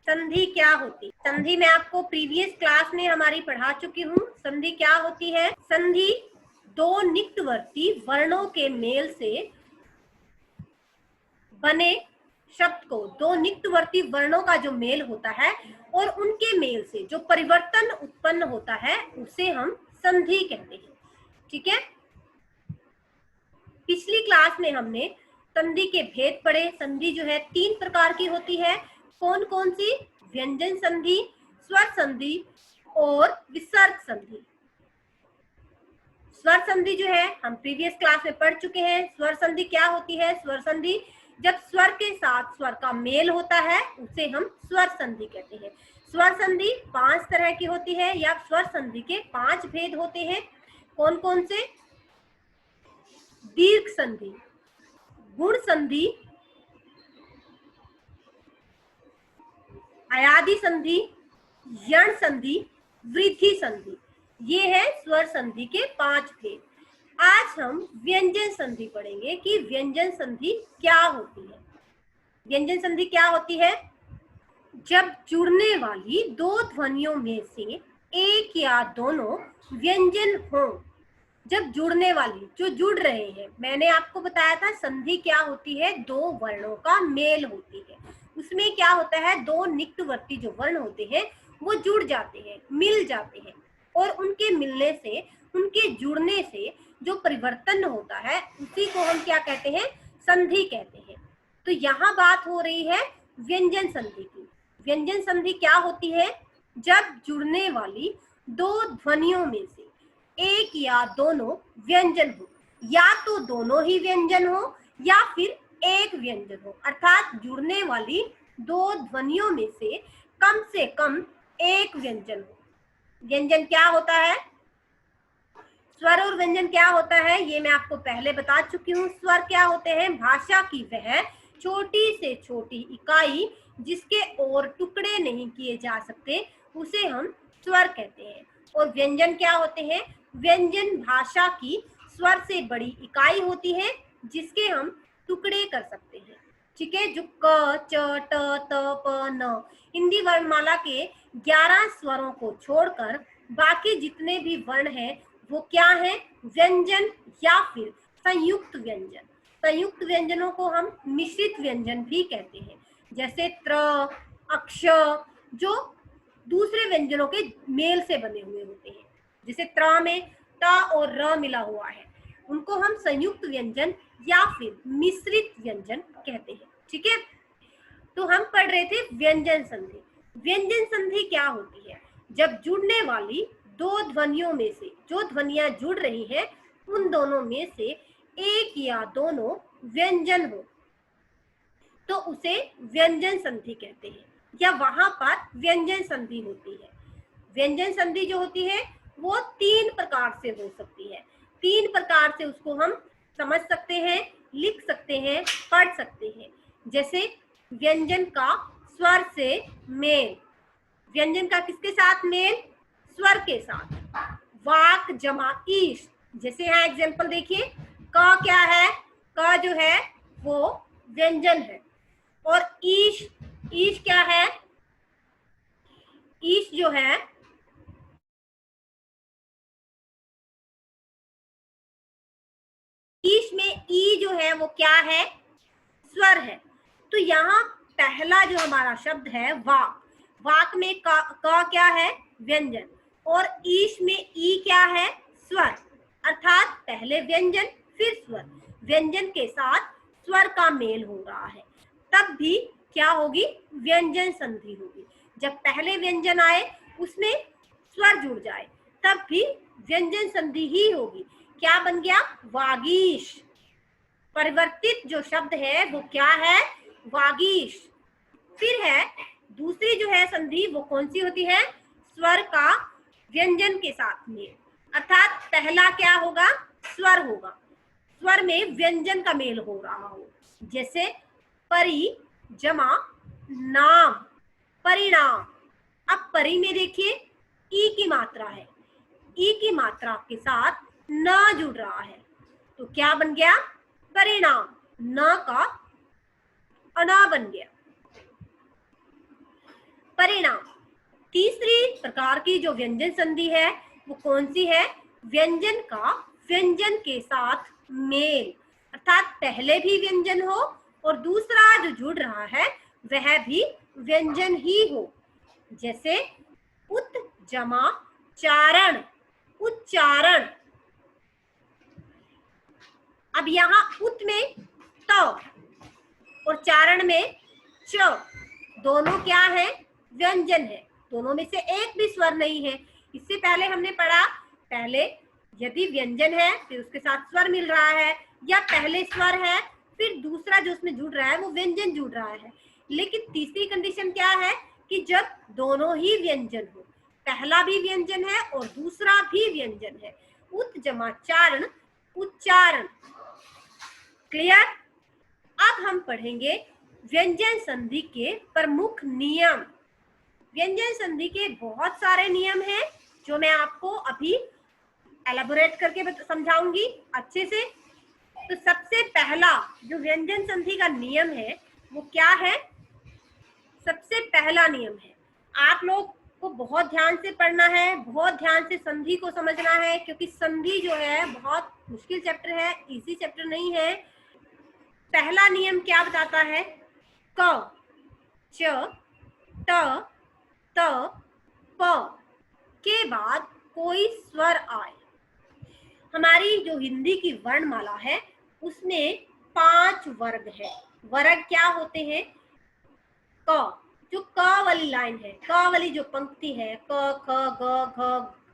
संधि क्या होती? संधि मैं आपको प्रीवियस क्लास में हमारी पढ़ा चुकी हूँ। संधि क्या होती है? संधि दो निकटवर्ती वर्णों के मेल से बने शब्द को, दो निकटवर्ती वर्णों का जो मेल होता है और उनके मेल से जो परिवर्तन उत्पन्न होता है उसे हम संधि कहते हैं। ठीक है, पिछली क्लास में हमने संधि के भेद पढ़े। संधि जो है 3 प्रकार की होती है। कौन कौन सी? व्यंजन संधि, स्वर संधि और विसर्ग संधि। स्वर संधि जो है हम प्रीवियस क्लास में पढ़ चुके हैं। स्वर संधि क्या होती है? स्वर संधि जब स्वर के साथ स्वर का मेल होता है उसे हम स्वर संधि कहते हैं। स्वर संधि 5 तरह की होती है या स्वर संधि के 5 भेद होते हैं। कौन कौन से? दीर्घ संधि, गुण संधि, अयादि संधि, यण संधि, वृद्धि संधि। ये है स्वर संधि के 5 भेद। आज हम व्यंजन संधि पढ़ेंगे कि व्यंजन संधि क्या होती है। व्यंजन संधि क्या होती है? जब जुड़ने वाली दो ध्वनियों में से एक या दोनों व्यंजन हो। जब जुड़ने वाली, जो जुड़ रहे हैं, मैंने आपको बताया था संधि क्या होती है? दो वर्णों का मेल होती है। उसमें क्या होता है? दो निकटवर्ती जो वर्ण होते हैं वो जुड़ जाते हैं, मिल जाते हैं और उनके मिलने से, उनके जुड़ने से जो परिवर्तन होता है उसी को हम क्या कहते हैं? संधि कहते हैं। तो यहाँ बात हो रही है व्यंजन संधि की। व्यंजन संधि क्या होती है? जब जुड़ने वाली दो ध्वनियों में से एक या दोनों व्यंजन हो, या तो दोनों ही व्यंजन हो या फिर एक व्यंजन हो, अर्थात जुड़ने वाली दो ध्वनियों में से कम एक व्यंजन हो। व्यंजन क्या होता है? स्वर और व्यंजन क्या होता है ये मैं आपको पहले बता चुकी हूँ। स्वर क्या होते हैं? भाषा की वह छोटी से छोटी इकाई जिसके और टुकड़े नहीं किए जा सकते उसे हम स्वर कहते हैं। और व्यंजन क्या होते हैं? व्यंजन भाषा की स्वर से बड़ी इकाई होती है जिसके हम टुकड़े कर सकते हैं। ठीक है, जो क, च, ट, त, प, न हिंदी वर्णमाला के 11 स्वरों को छोड़कर बाकी जितने भी वर्ण हैं वो क्या है? व्यंजन या फिर संयुक्त व्यंजन। संयुक्त व्यंजनों को हम मिश्रित व्यंजन भी कहते हैं। जैसे त्र, अक्ष, जो दूसरे व्यंजनों के मेल से बने हुए होते हैं। जैसे त्र में ट और र मिला हुआ है, उनको हम संयुक्त व्यंजन या फिर मिश्रित व्यंजन कहते हैं। ठीक है, तो हम पढ़ रहे थे व्यंजन संधि। व्यंजन संधि क्या होती है? जब जुड़ने वाली दो ध्वनियों में से, जो ध्वनियां जुड़ रही हैं उन दोनों में से एक या दोनों व्यंजन हो तो उसे व्यंजन संधि कहते हैं, या वहां पर व्यंजन संधि होती है। व्यंजन संधि जो होती है वो 3 प्रकार से हो सकती है। 3 प्रकार से उसको हम समझ सकते हैं, लिख सकते हैं, पढ़ सकते हैं। जैसे व्यंजन का स्वर से मेल। व्यंजन का किसके साथ मेल? स्वर के साथ। वाक जमा ईश। जैसे यहाँ एग्जाम्पल देखिए, क क्या है? क जो है वो व्यंजन है। और ईश, ईश क्या है? ईश जो है ईश में ई जो है वो क्या है? स्वर है। तो यहाँ पहला जो हमारा शब्द है वाक, वाक में क क्या है? व्यंजन। और ईश में ई क्या है? स्वर। अर्थात पहले व्यंजन फिर स्वर। व्यंजन के साथ स्वर का मेल हो रहा है, तब भी क्या होगी? व्यंजन संधि होगी। जब पहले व्यंजन आए उसमें स्वर जुड़ जाए तब भी व्यंजन संधि ही होगी। क्या बन गया? वागीश। परिवर्तित जो शब्द है वो क्या है? वागीश। फिर है दूसरी जो है संधि, वो कौन सी होती है? स्वर का व्यंजन के साथ में, अर्थात पहला क्या होगा? स्वर होगा, स्वर में व्यंजन का मेल हो रहा हो। जैसे परि जमा नाम, परिणाम। अब परि में देखिए ई की मात्रा है, ई की मात्रा के साथ न जुड़ रहा है तो क्या बन गया? परिणाम। न का अना बन गया। प्रकार की जो व्यंजन संधि है वो कौन सी है? व्यंजन का व्यंजन के साथ मेल, अर्थात पहले भी व्यंजन हो और दूसरा जो जुड़ रहा है वह भी व्यंजन ही हो। जैसे उत जमा चारण, उच्चारण। अब यहाँ उत में त और चारण में च, दोनों क्या है? व्यंजन है। दोनों में से एक भी स्वर नहीं है। इससे पहले हमने पढ़ा, पहले यदि व्यंजन है फिर उसके साथ स्वर मिल रहा है, या पहले स्वर है फिर दूसरा जो उसमें जुड़ रहा है वो व्यंजन जुड़ रहा है। लेकिन तीसरी कंडीशन क्या है कि जब दोनों ही व्यंजन हो, पहला भी व्यंजन है और दूसरा भी व्यंजन है। उत जमा चारण, उच्चारण। क्लियर? अब हम पढ़ेंगे व्यंजन संधि के प्रमुख नियम। व्यंजन संधि के बहुत सारे नियम हैं जो मैं आपको अभी एलाबोरेट करके समझाऊंगी अच्छे से। तो सबसे पहला जो व्यंजन संधि का नियम है वो क्या है? सबसे पहला नियम है, आप लोग को बहुत ध्यान से पढ़ना है, बहुत ध्यान से संधि को समझना है, क्योंकि संधि जो है बहुत मुश्किल चैप्टर है, इजी चैप्टर नहीं है। पहला नियम क्या बताता है? क, च, ट, त, प के बाद कोई स्वर आए। हमारी जो हिंदी की वर्णमाला है उसमें 5 वर्ग है। वर्ग क्या होते हैं? क, जो क वाली लाइन है, क वाली जो पंक्ति है, क, ख, ग, घ,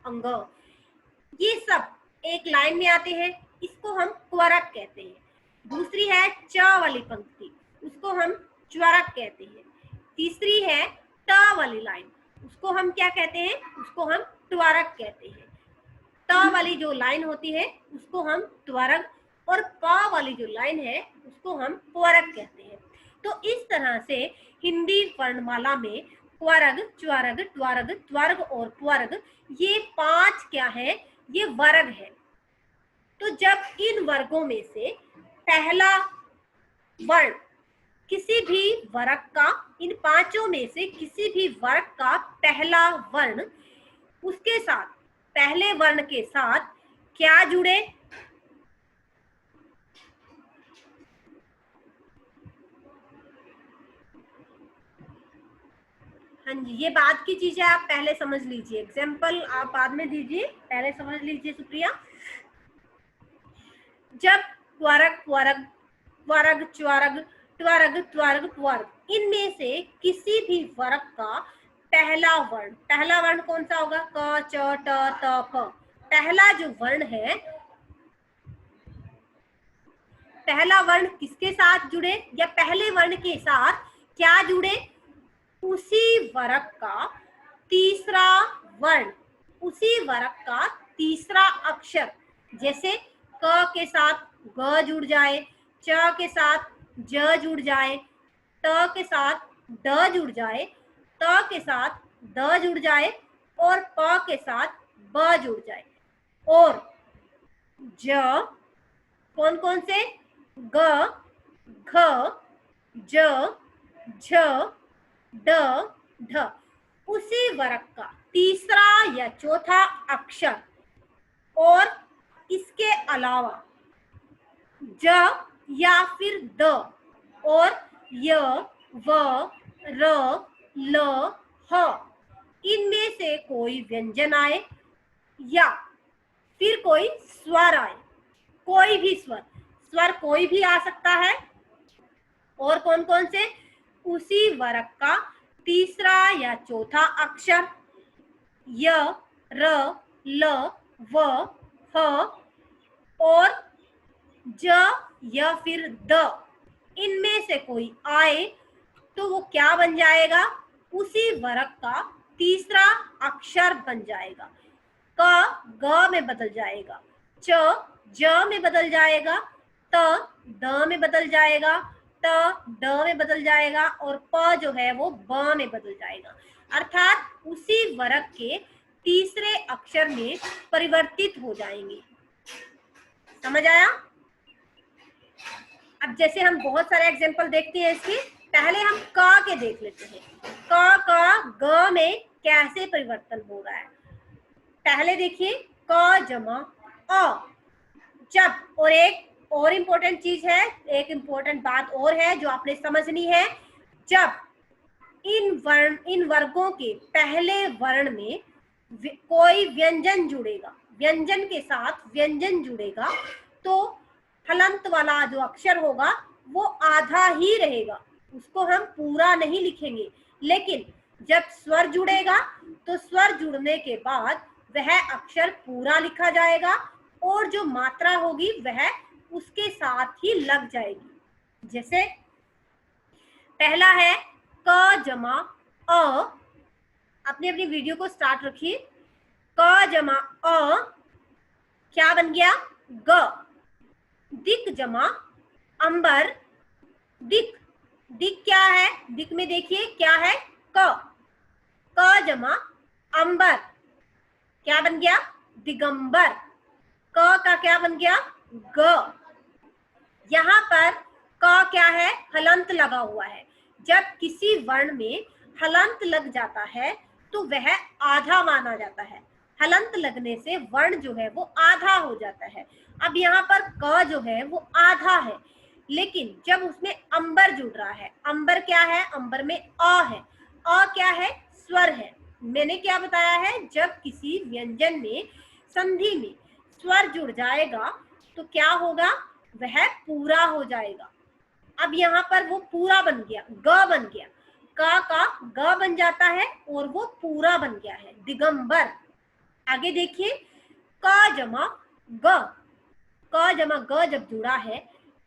अंग, ये सब एक लाइन में आते हैं, इसको हम क्वरक कहते हैं। दूसरी है च वाली पंक्ति, उसको हम च्वरक कहते हैं। तीसरी है ट वाली लाइन, उसको हम क्या कहते हैं? उसको हम त्वरक कहते हैं। त वाली जो लाइन होती है उसको हम त्वरक, और प वाली जो लाइन है उसको हम प्वरक कहते हैं। तो इस तरह से हिंदी वर्णमाला में क्वरग, च्वरग, त्वरग, त्वर्ग और प्वर्ग, ये 5 क्या है? ये वर्ग है। तो जब इन वर्गों में से पहला वर्ण किसी भी वर्ग का, इन 5 में से किसी भी वर्ग का पहला वर्ण उसके साथ, पहले वर्ण के साथ क्या जुड़े? हाँ जी, ये बात की चीज है, आप पहले समझ लीजिए। एग्जाम्पल आप बाद में दीजिए, पहले समझ लीजिए। सुप्रिया, जब क्वरग, प्वरग, वर्ग, च्वरग, त्वर्ग, त्वर्ग, प्वर्ग, इनमें से किसी भी वर्ग का पहला वर्ण कौन सा होगा? क, च, ट, त, प। पहला जो वर्ण है, पहला वर्ण किसके साथ जुड़े, या पहले वर्ण के साथ क्या जुड़े? उसी वर्ग का तीसरा वर्ण, उसी वर्ग का तीसरा अक्षर। जैसे क के साथ ग जुड़ जाए, च के साथ ज जुड़ जाए, त के साथ ड जुड़ जाए, त के साथ द जुड़ जाए और प के साथ ब जुड़ जाए। और ज कौन कौन से? ग, घ, ज, झ, ड, ढ, उसी वर्ग का तीसरा या चौथा अक्षर। और इसके अलावा ज या फिर द और य, व, र, ल, ह, इनमें से कोई व्यंजन आए या फिर कोई स्वर आए। कोई भी स्वर कोई भी आ सकता है। और कौन कौन से? उसी वर्ग का तीसरा या चौथा अक्षर, य, र, ल, व, ह, और ज या फिर द, इनमें से कोई आए तो वो क्या बन जाएगा? उसी वर्ग का तीसरा अक्षर बन जाएगा। क ग में बदल जाएगा, च ज में बदल जाएगा, त द में बदल जाएगा, त ड में बदल जाएगा और प जो है वो ब में बदल जाएगा। अर्थात उसी वर्ग के तीसरे अक्षर में परिवर्तित हो जाएंगे। समझ आया? अब जैसे हम बहुत सारे एग्जाम्पल देखते हैं इसके, पहले हम क के देख लेते हैं। क, ग में कैसे परिवर्तन हो रहा है। पहले देखिए क जमा अ, जब, और एक और इम्पोर्टेंट चीज है, एक इम्पोर्टेंट बात और है जो आपने समझनी है, जब इन वर्गों के पहले वर्ण में कोई व्यंजन जुड़ेगा, व्यंजन के साथ व्यंजन जुड़ेगा, तो हलंत वाला जो अक्षर होगा वो आधा ही रहेगा, उसको हम पूरा नहीं लिखेंगे। लेकिन जब स्वर जुड़ेगा तो स्वर जुड़ने के बाद वह अक्षर पूरा लिखा जाएगा और जो मात्रा होगी वह उसके साथ ही लग जाएगी। जैसे पहला है क जमा अ, अपनी अपनी वीडियो को स्टार्ट रखिए। क जमा अ क्या बन गया, ग। दिक जमा अंबर, दिक, दिक क्या है, दिक में देखिए क्या है, क जमा अंबर क्या बन गया, दिगंबर। क का क्या बन गया, ग। यहाँ पर क क्या है, हलंत लगा हुआ है। जब किसी वर्ण में हलंत लग जाता है तो वह आधा माना जाता है। हलंत लगने से वर्ण जो है वो आधा हो जाता है। अब यहाँ पर क जो है वो आधा है, लेकिन जब उसमें अंबर जुड़ रहा है, अंबर क्या है, अंबर में अ है, अ क्या है, स्वर है। मैंने क्या बताया है, जब किसी व्यंजन में संधि में स्वर जुड़ जाएगा तो क्या होगा, वह पूरा हो जाएगा। अब यहाँ पर वो पूरा बन गया, ग बन गया, का ग बन जाता है और वो पूरा बन गया है, दिगंबर। आगे देखिए क जमा ग, क जमा ग जब जुड़ा है,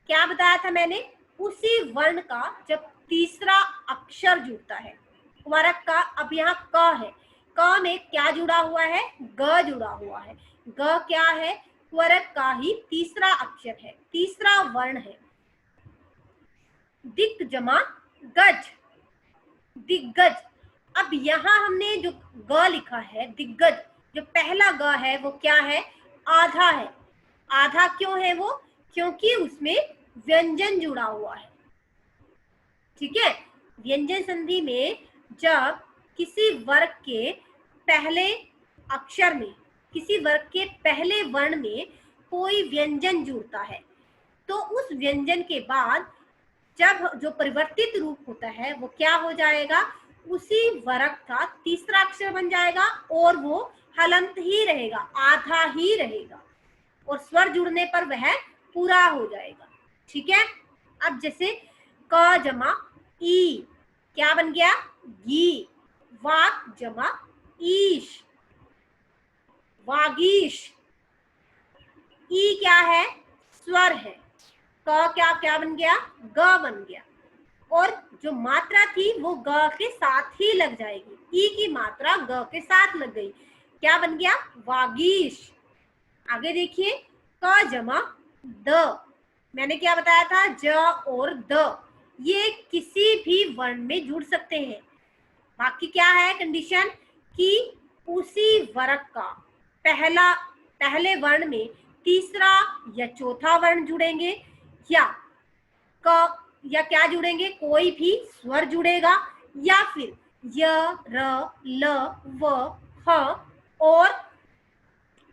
क्या बताया था मैंने, उसी वर्ण का जब तीसरा अक्षर जुड़ता है। हमारा का, अब यहाँ क है, क में क्या जुड़ा हुआ है, ग जुड़ा हुआ है। ग क्या है, त्वरक का ही तीसरा अक्षर है, तीसरा वर्ण है। दिक जमा गज, दिग्गज। अब यहाँ हमने जो ग लिखा है, दिग्गज, जो पहला ग है वो क्या है, आधा है। आधा क्यों है वो, क्योंकि उसमें व्यंजन जुड़ा हुआ है। ठीक है, व्यंजन संधि में जब किसी वर्ग के पहले अक्षर में, किसी वर्ग के पहले वर्ण में कोई व्यंजन जुड़ता है तो उस व्यंजन के बाद जब जो परिवर्तित रूप होता है वो क्या हो जाएगा, उसी वर्ग का तीसरा अक्षर बन जाएगा और वो हलंत ही रहेगा, आधा ही रहेगा, और स्वर जुड़ने पर वह पूरा हो जाएगा। ठीक है, अब जैसे क जमा ई क्या बन गया, गी। वाक जमा ईश, वागीश। ई क्या है, स्वर है। क क्या क्या बन गया, ग बन गया, और जो मात्रा थी वो ग के साथ ही लग जाएगी। ई की मात्रा ग के साथ लग गई, क्या बन गया, वागीश। आगे देखिए क जमा द, मैंने क्या बताया था, ज और द ये किसी भी वर्ण में जुड़ सकते हैं। बाकी क्या है कंडीशन, कि उसी वर्ग का पहले वर्ण में तीसरा या चौथा वर्ण जुड़ेंगे, या या क्या जुड़ेंगे, कोई भी स्वर जुड़ेगा, या फिर य, र, ल, व, ह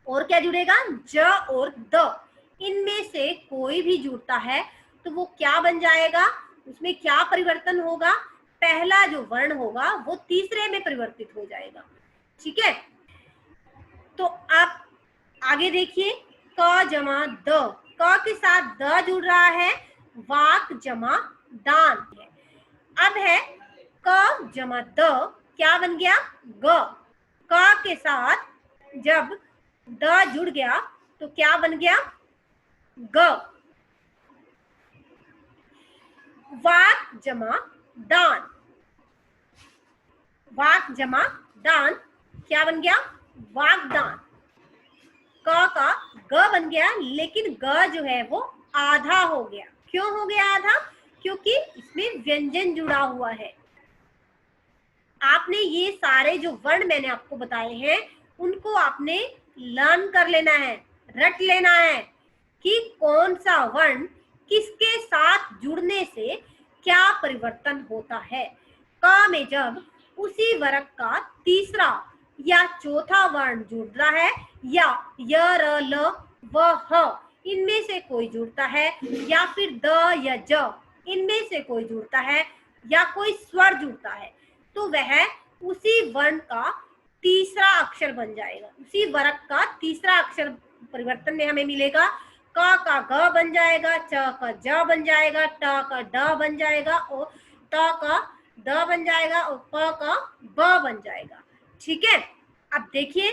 और क्या जुड़ेगा, ज और द। इनमें से कोई भी जुड़ता है तो वो क्या बन जाएगा, उसमें क्या परिवर्तन होगा, पहला जो वर्ण होगा वो तीसरे में परिवर्तित हो जाएगा। ठीक है, तो आप आगे देखिए क जमा द, क के साथ द जुड़ रहा है, वाक जमा दान है। अब है क जमा द क्या बन गया, ग। क के साथ जब द जुड़ गया तो क्या बन गया, ग। वाक जमा दान, वाक जमा दान क्या बन गया, वागदान। क का ग बन गया, लेकिन ग जो है वो आधा हो गया। क्यों हो गया आधा, क्योंकि इसमें व्यंजन जुड़ा हुआ है। आपने ये सारे जो वर्ण मैंने आपको बताए हैं उनको आपने लर्न कर लेना है, रट लेना है कि कौन सा वर्ण किसके साथ जुड़ने से क्या परिवर्तन होता है। क में जब उसी वर्ग का तीसरा या चौथा वर्ण जुड़ रहा है, या य र ल व ह इनमें से कोई जुड़ता है, या फिर द या ज इनमें से कोई जुड़ता है, या कोई स्वर जुड़ता है, तो वह उसी वर्ण का तीसरा अक्षर बन जाएगा। उसी वर्ग का तीसरा अक्षर परिवर्तन में हमें मिलेगा। क का ग बन जाएगा, च का ज बन जाएगा, ट का ड बन जाएगा, और त का द बन जाएगा, और प का ब बन जाएगा। ठीक है, अब देखिए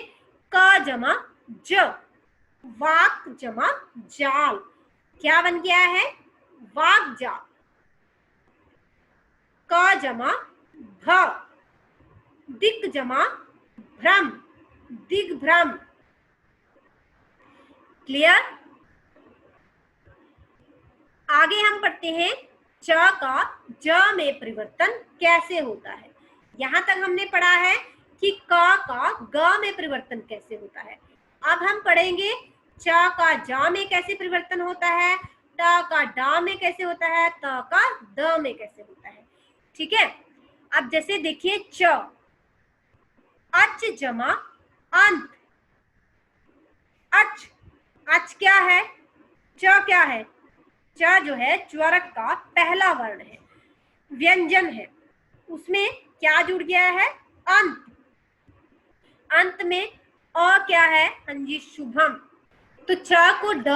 क जमा ज, वाक जमा जाल, क्या बन गया है? वाक जाल। क जमा भ, दिक जमा भ्रम, दिग्भ्रम। क्लियर? आगे हम पढ़ते हैं च का ज में परिवर्तन कैसे होता है। यहां तक हमने पढ़ा है कि क का ग में परिवर्तन कैसे होता है। अब हम पढ़ेंगे च का ज में कैसे परिवर्तन होता है, ट का ड में कैसे होता है, त का द में कैसे होता है। ठीक है, अब जैसे देखिए च, अच जमा अंत, अच, अच क्या है? च क्या है? च जो है च्वरक का पहला वर्ण है, व्यंजन है, उसमें क्या जुड़ गया है? अंत। अंत में अ क्या है? हाँ जी, शुभम। तो च को ड,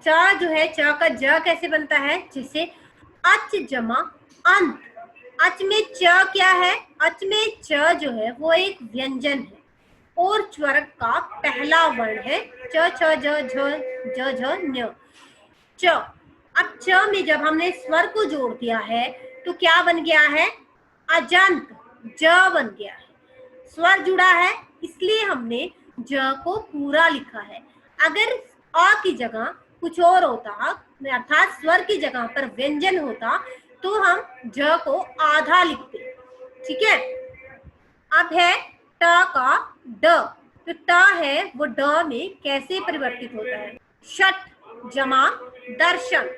च जो है च का ज कैसे बनता है? जैसे अच जमा अंत, अच में च क्या है? अच में च जो है वो एक व्यंजन है और च्वरक का पहला वर्ण है। च छ ज झ ञ, च। अब च में जब हमने स्वर को जोड़ दिया है तो क्या बन गया है? अजंत, ज बन गया है। स्वर जुड़ा है इसलिए हमने ज को पूरा लिखा है। अगर अ की जगह कुछ और होता, अर्थात स्वर की जगह पर व्यंजन होता, तो हम ज को आधा लिखते। ठीक है, अब है ट का ड, तो ट है वो ड में कैसे परिवर्तित होता है? षट जमा दर्शन,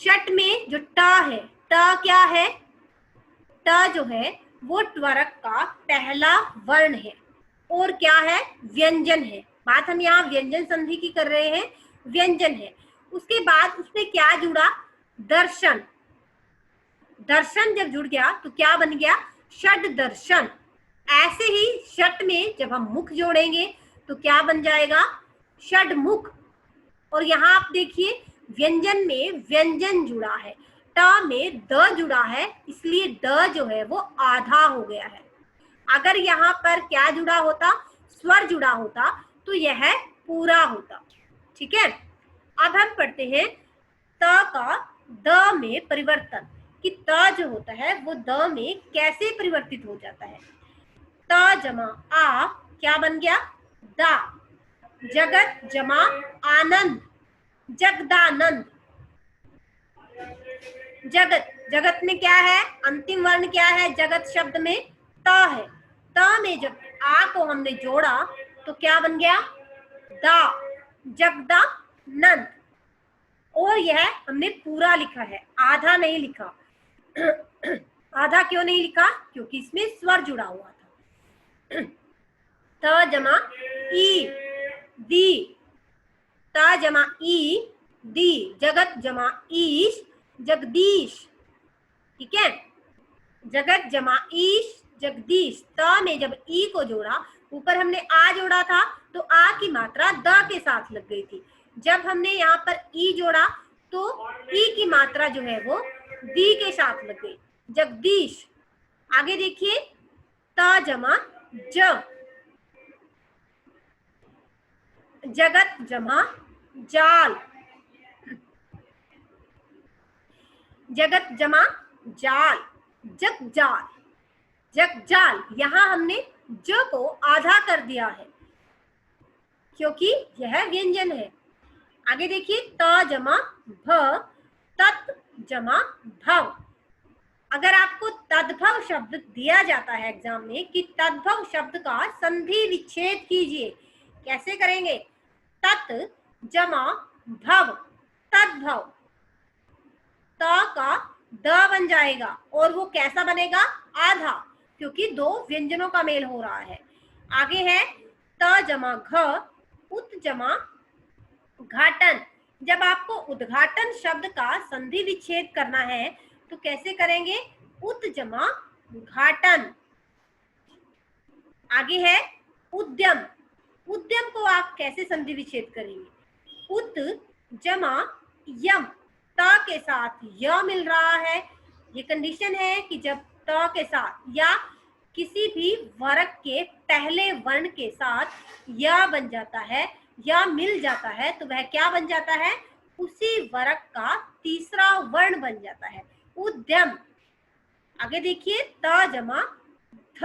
षट में जो ट है, ट क्या है? ट जो है वो त्वरक का पहला वर्ण है और क्या है? व्यंजन है। बात हम यहाँ व्यंजन संधि की कर रहे हैं, व्यंजन है। उसके बाद उसमें क्या जुड़ा? दर्शन। दर्शन जब जुड़ गया तो क्या बन गया? षड दर्शन। ऐसे ही षट में जब हम मुख जोड़ेंगे तो क्या बन जाएगा? षडमुख। और यहाँ आप देखिए व्यंजन में व्यंजन जुड़ा है, ट में द जुड़ा है, इसलिए द जो है वो आधा हो गया है। अगर यहाँ पर क्या जुड़ा होता? स्वर जुड़ा होता तो यह पूरा होता। ठीक है, अब हम पढ़ते हैं त का द में परिवर्तन, कि त जो होता है वो द में कैसे परिवर्तित हो जाता है। त जमा आ क्या बन गया? दा। जगत जमा आनंद, जगदानंद। जगत, जगत में क्या है? अंतिम वर्ण क्या है? जगत शब्द में त है। त में जब आ को हमने जोड़ा तो क्या बन गया? दा, जगदानंद। और यह हमने पूरा लिखा है, आधा नहीं लिखा। आधा क्यों नहीं लिखा? क्योंकि इसमें स्वर जुड़ा हुआ था। त जमा ई, दी, त जमा ई, दी। जगत जमा ईश, जगदीश। ठीक है, जगत जमा ईश, जगदीश। त में जब ई को जोड़ा, ऊपर हमने आ जोड़ा था तो आ की मात्रा द के साथ लग गई थी। जब हमने यहाँ पर ई जोड़ा तो ई की मात्रा जो है वो दी के साथ लग गई, जगदीश। आगे देखिए त जमा ज, जगत जमा जाल, जगत जमा जाल, जगजाल, जगजाल। यहाँ हमने ज को आधा कर दिया है क्योंकि यह व्यंजन है। आगे देखिए त जमा भ, तत् जमा भव। अगर आपको तद्भव शब्द दिया जाता है एग्जाम में कि तद्भव शब्द का संधि विच्छेद कीजिए, कैसे करेंगे? तत् जमा भव, तद्भव। त का द बन जाएगा और वो कैसा बनेगा? आधा, क्योंकि दो व्यंजनों का मेल हो रहा है। आगे है त जमा घ उत जमा घाटन। जब आपको उद्घाटन शब्द का संधि विच्छेद करना है तो कैसे करेंगे? उत जमा घाटन। आगे है उद्यम। उद्यम को आप कैसे संधि विच्छेद करेंगे? उत जमा यम, त के साथ य मिल रहा है। ये कंडीशन है कि जब त के साथ या किसी भी वर्ग के पहले वर्ण के साथ य बन जाता है या मिल जाता है तो वह क्या बन जाता है? उसी वर्ग का तीसरा वर्ण बन जाता है, उद्यम। आगे देखिए त जमा ध,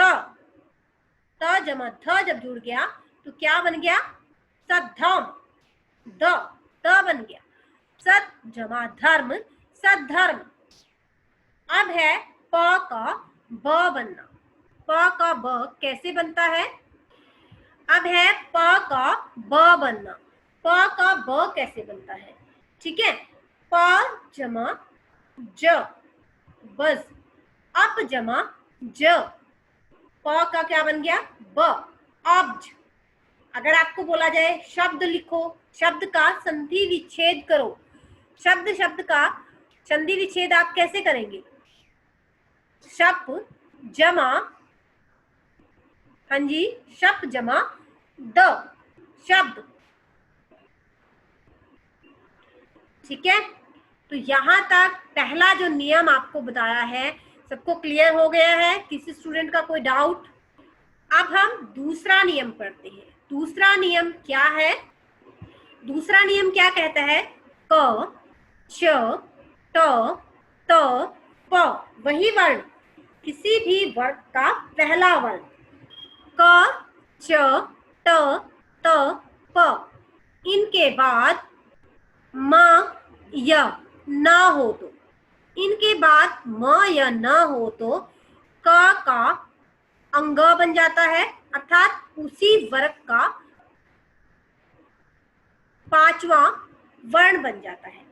त जमा ध जब जुड़ गया तो क्या बन गया? सद्धम। द बन गया। सत जमा धर्म, सद्धर्म। अब है प का ब बनना। प का ब कैसे बनता है? अब है प का ब बनना। प का ब कैसे बनता है? ठीक है, प जमा ज, बस। अप जमा ज, प का क्या बन गया? ब, अब्ज। अगर आपको बोला जाए शब्द लिखो, शब्द का संधि विच्छेद करो, शब्द का संधि विच्छेद आप कैसे करेंगे? शप जमा, हाँ जी, शप जमा द, शब्द। ठीक है, तो यहां तक पहला जो नियम आपको बताया है सबको क्लियर हो गया है? किसी स्टूडेंट का कोई डाउट? अब हम दूसरा नियम पढ़ते हैं। दूसरा नियम क्या है? दूसरा नियम क्या कहता है? क च ट त प, वही वर्ण, किसी भी वर्ण का पहला वर्ण। क च ट त प, इनके बाद म य न हो तो, इनके बाद म या न हो तो क का अंग बन जाता है, अर्थात उसी वर्ग का पांचवा वर्ण बन जाता है।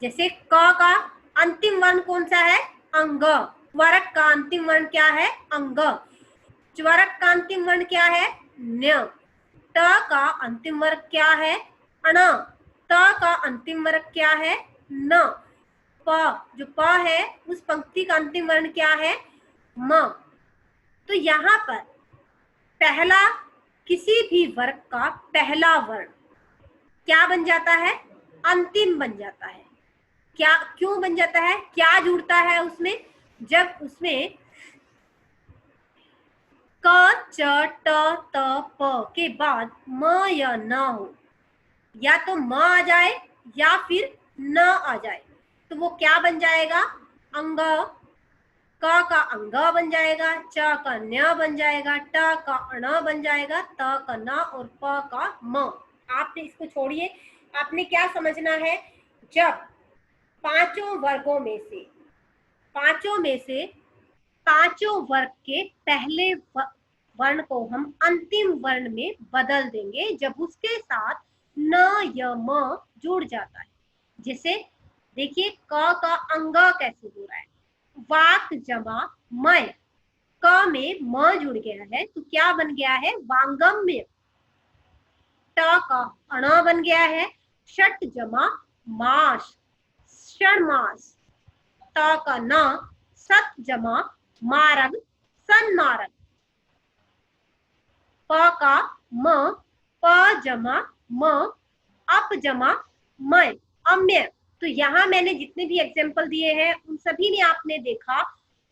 जैसे क का अंतिम वर्ण कौन सा है? अंग। वर्ग का अंतिम वर्ण क्या है? अंग। वर्ग का अंतिम वर्ण क्या है? न्य। ट का अंतिम वर्ग क्या है? अण। त का अंतिम वर्ग क्या है? न। प, जो प है उस पंक्ति का अंतिम वर्ण क्या है? म। तो यहाँ पर पहला, किसी भी वर्ग का पहला वर्ण क्या बन जाता है? अंतिम बन जाता है। क्या, क्यों बन जाता है? क्या जुड़ता है उसमें? जब उसमें क च ट त प के बाद म या न हो, या तो म आ जाए या फिर न आ जाए, तो वो क्या बन जाएगा? अंग। क का अंग बन जाएगा, च का न्य बन जाएगा, ट का अण बन जाएगा, त का न और प का म। आपने इसको छोड़िए, आपने क्या समझना है? जब पांचों वर्गों में से, पांचों वर्ग के पहले वर्ण को हम अंतिम वर्ण में बदल देंगे जब उसके साथ न या म जुड़ जाता है। जैसे देखिए क का अंग कैसे हो रहा है? वाक जमा मय, क में म जुड़ गया है तो क्या बन गया है? वांगम्य। ट का अण बन गया है, षट जमा मास, षणमास। त का न सत जमा मारग, सन्मारग। प का म, प जमा म, अप जमा मय, अम्य। तो यहाँ मैंने जितने भी एग्जाम्पल दिए हैं उन सभी में आपने देखा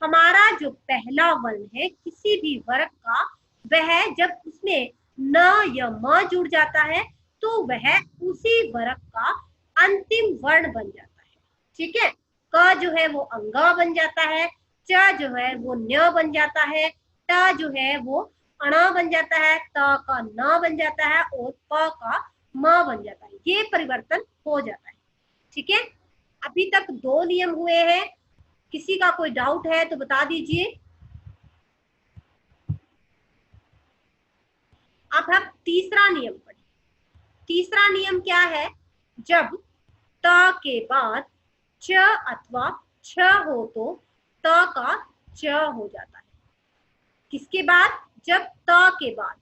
हमारा जो पहला वर्ण है किसी भी वर्ग का, वह जब उसमें न या म जुड़ जाता है तो वह उसी वर्ग का अंतिम वर्ण बन जाता है। ठीक है, क जो है वो अंग बन जाता है, च जो है वो न्य बन जाता है, ट जो है वो अण बन जाता है, त का न बन जाता है और प का म बन जाता है। ये परिवर्तन हो जाता है। ठीक है, अभी तक दो नियम हुए हैं। किसी का कोई डाउट है तो बता दीजिए। अब हम तीसरा नियम पढ़ें। तीसरा नियम क्या है? जब त के बाद च अथवा छ हो तो त का च हो जाता है। किसके बाद? जब त के बाद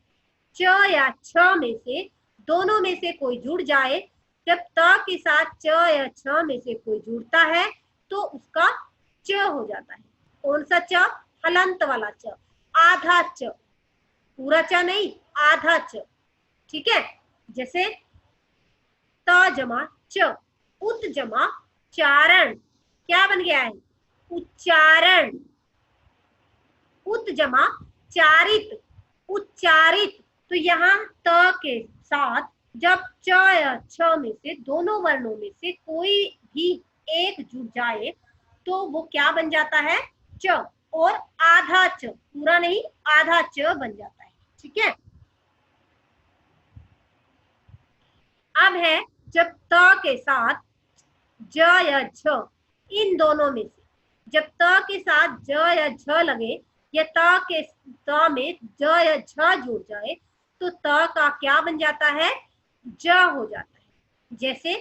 च या छ में से दोनों में से कोई जुड़ जाए, जब त के साथ च या छ में से कोई जुड़ता है तो उसका च हो जाता है। कौन सा च? हलंत वाला च, आधा च, पूरा च नहीं, आधा च। ठीक है, जैसे त जमा च, उत जमा चारण, क्या बन गया है? उच्चारण। उत जमा चारित, उच्चारित। तो यहाँ त के साथ जब च या छ में से दोनों वर्णों में से कोई भी एक जुड़ जाए तो वो क्या बन जाता है? च, और आधा च, पूरा नहीं, आधा च बन जाता है। ठीक है, अब है जब त के साथ ज या झ, इन दोनों में से जब त के साथ ज या झ लगे या त में ज या झ जुड़ जाए तो त का क्या बन जाता है? ज हो जाता है। जैसे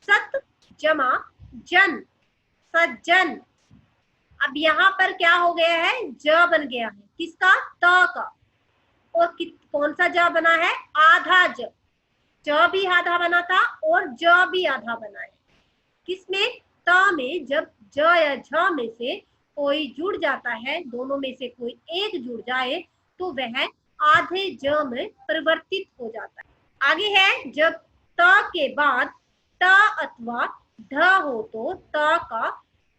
सत जमा जन, सज्जन। अब यहाँ पर क्या हो गया है? ज बन गया है, किसका? त का। और कौन सा ज बना है? आधा ज। ज भी आधा बना था और ज भी आधा बना है। किसमें? त में। जब ज या झ में से कोई जुड़ जाता है, दोनों में से कोई एक जुड़ जाए तो वह आधे ज में परिवर्तित हो जाता है। आगे है जब त के बाद ट अथवा ढ हो तो त का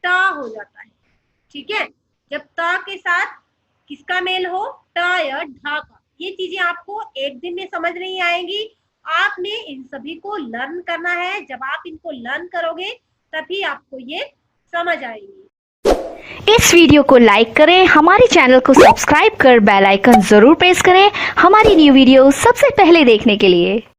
ट हो जाता है। ठीक है, जब त के साथ किसका मेल हो? ट या ढ का। ये चीजें आपको एक दिन में समझ नहीं आएंगी, आपने इन सभी को लर्न करना है। जब आप इनको लर्न करोगे तभी आपको ये समझ आएंगी। इस वीडियो को लाइक करें, हमारे चैनल को सब्सक्राइब कर बेल आइकन जरूर प्रेस करें हमारी न्यू वीडियो सबसे पहले देखने के लिए।